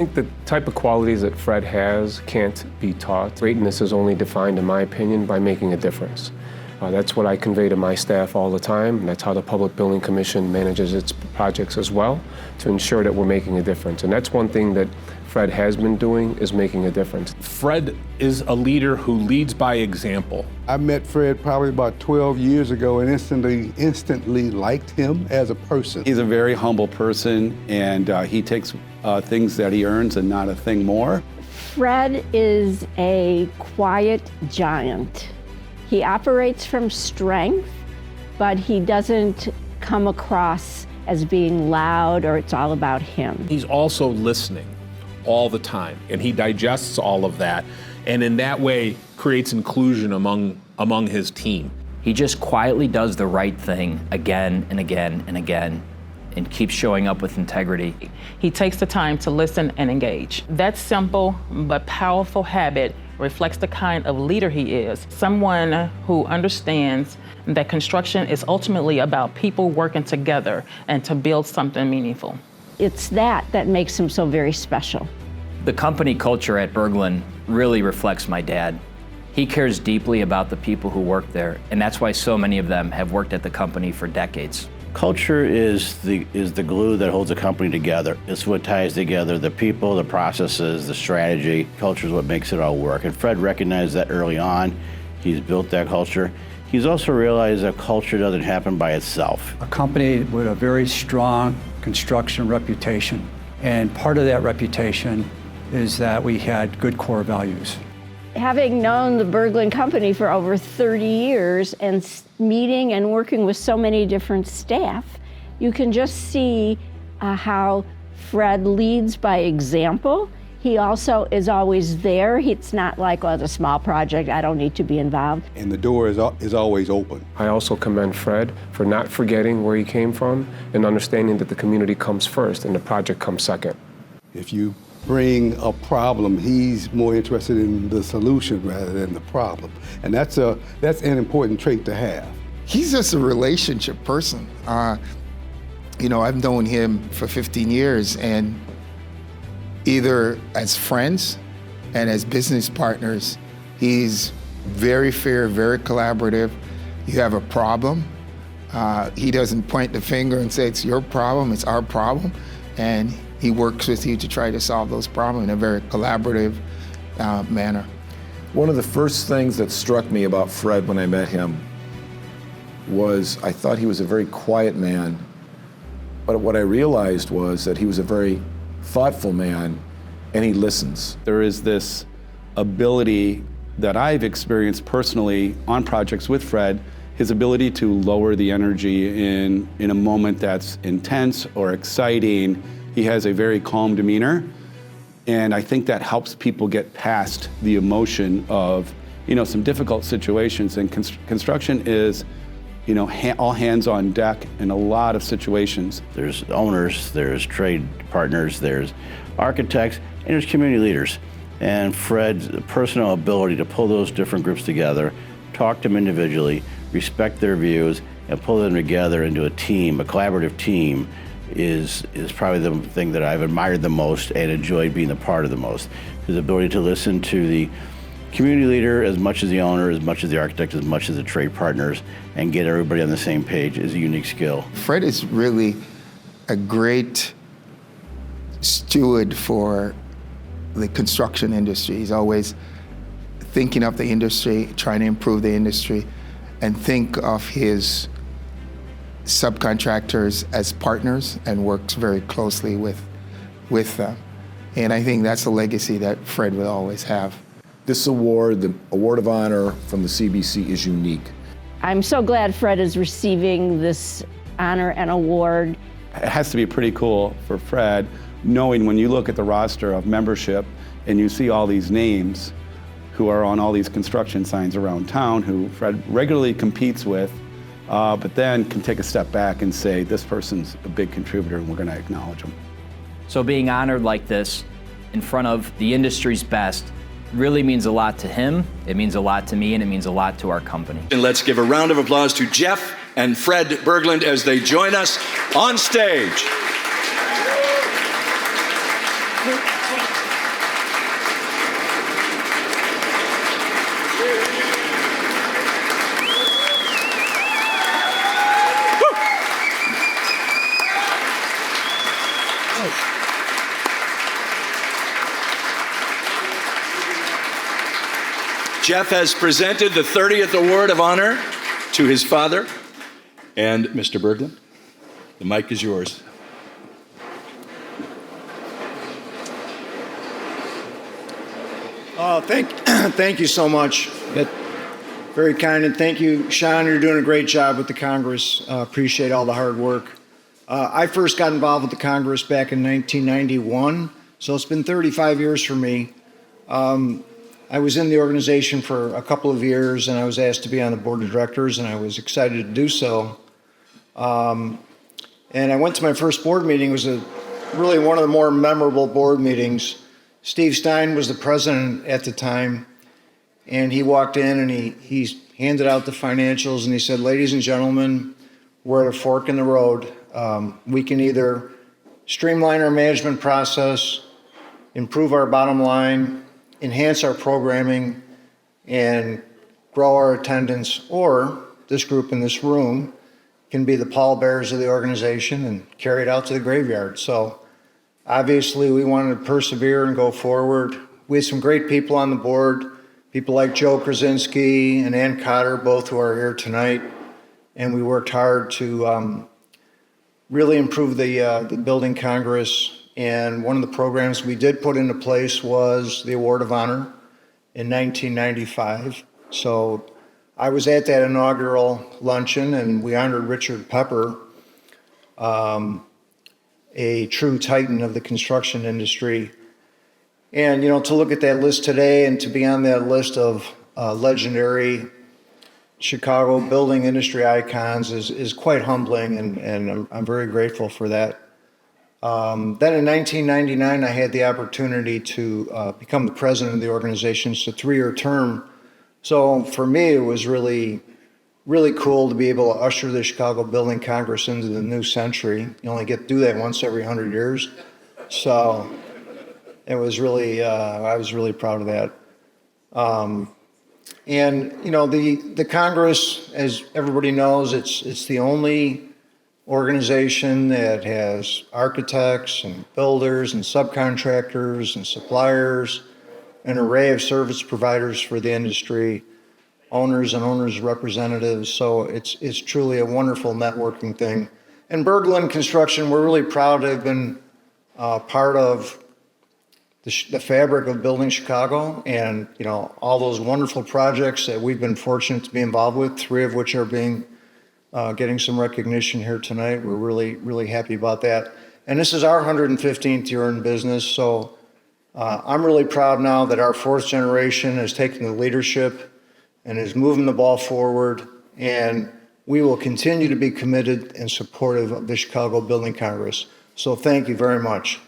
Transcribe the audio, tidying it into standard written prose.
I think the type of qualities that Fred has can't be taught. Greatness is only defined, in my opinion, by making a difference. That's what I convey to my staff all the time. That's how the Public Building Commission manages its projects as well, to ensure that we're making a difference. And that's one thing that Fred has been doing, is making a difference. Fred is a leader who leads by example. I met Fred probably about 12 years ago and instantly liked him as a person. He's a very humble person, and he takes things that he earns and not a thing more. Fred is a quiet giant. He operates from strength, but he doesn't come across as being loud or it's all about him. He's also listening all the time, and he digests all of that, and in that way creates inclusion among his team. He just quietly does the right thing again and again and again, and keeps showing up with integrity. He takes the time to listen and engage. That simple but powerful habit reflects the kind of leader he is, someone who understands that construction is ultimately about people working together and to build something meaningful. It's that makes him so very special. The company culture at Berglund really reflects my dad. He cares deeply about the people who work there, and that's why so many of them have worked at the company for decades. Culture is the glue that holds a company together. It's what ties together the people, the processes, the strategy. Culture is what makes it all work. And Fred recognized that early on. He's built that culture. He's also realized that culture doesn't happen by itself. A company with a very strong construction reputation. And part of that reputation is that we had good core values. Having known the Berglund Company for over 30 years and meeting and working with so many different staff, you can just see how Fred leads by example. He also is always there. It's not like, well, it's a small project, I don't need to be involved. And the door is always open. I also commend Fred for not forgetting where he came from and understanding that the community comes first and the project comes second. If you bring a problem, he's more interested in the solution rather than the problem. And that's an important trait to have. He's just a relationship person. You know, I've known him for 15 years, and either as friends and as business partners, he's very fair, very collaborative. You have a problem, he doesn't point the finger and say it's your problem, it's our problem. And he works with you to try to solve those problems in a very collaborative manner. One of the first things that struck me about Fred when I met him was I thought he was a very quiet man, but what I realized was that he was a very thoughtful man, and he listens. There is this ability that I've experienced personally on projects with Fred, his ability to lower the energy in a moment that's intense or exciting. He has a very calm demeanor, and I think that helps people get past the emotion of, you know, some difficult situations. And construction is, you know, all hands on deck in a lot of situations. There's owners, there's trade partners, there's architects, and there's community leaders. And Fred's personal ability to pull those different groups together, talk to them individually, respect their views, and pull them together into a team, a collaborative team, is probably the thing that I've admired the most and enjoyed being a part of the most. His ability to listen to the community leader as much as the owner, as much as the architect, as much as the trade partners, and get everybody on the same page is a unique skill. Fred is really a great steward for the construction industry. He's always thinking of the industry, trying to improve the industry, and think of his subcontractors as partners and works very closely with them. And I think that's a legacy that Fred will always have. This award, the Award of Honor from the CBC, is unique. I'm so glad Fred is receiving this honor and award. It has to be pretty cool for Fred, knowing when you look at the roster of membership and you see all these names who are on all these construction signs around town, who Fred regularly competes with, but then can take a step back and say, this person's a big contributor and we're going to acknowledge them. So being honored like this in front of the industry's best really means a lot to him, it means a lot to me, and it means a lot to our company. And let's give a round of applause to Jeff and Fred Berglund as they join us on stage. Jeff has presented the 30th Award of Honor to his father. And Mr. Berglund, the mic is yours. Thank you so much. Very kind, and thank you, Sean. You're doing a great job with the Congress. Appreciate all the hard work. I first got involved with the Congress back in 1991, so it's been 35 years for me. I was in the organization for a couple of years, and I was asked to be on the board of directors, and I was excited to do so. And I went to my first board meeting. It was really one of the more memorable board meetings. Steve Stein was the president at the time, and he walked in and he handed out the financials, and he said, "Ladies and gentlemen, we're at a fork in the road. We can either streamline our management process, improve our bottom line, enhance our programming, and grow our attendance, or this group in this room can be the pallbearers of the organization and carry it out to the graveyard." So obviously we wanted to persevere and go forward. We had some great people on the board, people like Joe Krasinski and Ann Cotter, both who are here tonight, and we worked hard to really improve the Building Congress. And one of the programs we did put into place was the Award of Honor in 1995. So I was at that inaugural luncheon, and we honored Richard Pepper, a true titan of the construction industry. And, you know, to look at that list today and to be on that list of legendary Chicago building industry icons is quite humbling, and I'm very grateful for that. Then in 1999, I had the opportunity to become the president of the organization. It's a 3-year term. So for me, it was really, really cool to be able to usher the Chicago Building Congress into the new century. You only get to do that once every 100 years. So it was really, I was really proud of that. And, you know, the Congress, as everybody knows, it's the only organization that has architects and builders and subcontractors and suppliers, an array of service providers for the industry, owners and owners representatives. So it's truly a wonderful networking thing. And Berglund Construction, we're really proud to have been part of the fabric of building Chicago, and you know, all those wonderful projects that we've been fortunate to be involved with, 3 of which are getting some recognition here tonight. We're really, really happy about that. And this is our 115th year in business, so I'm really proud now that our 4th generation has taken the leadership and is moving the ball forward, and we will continue to be committed and supportive of the Chicago Building Congress. So thank you very much.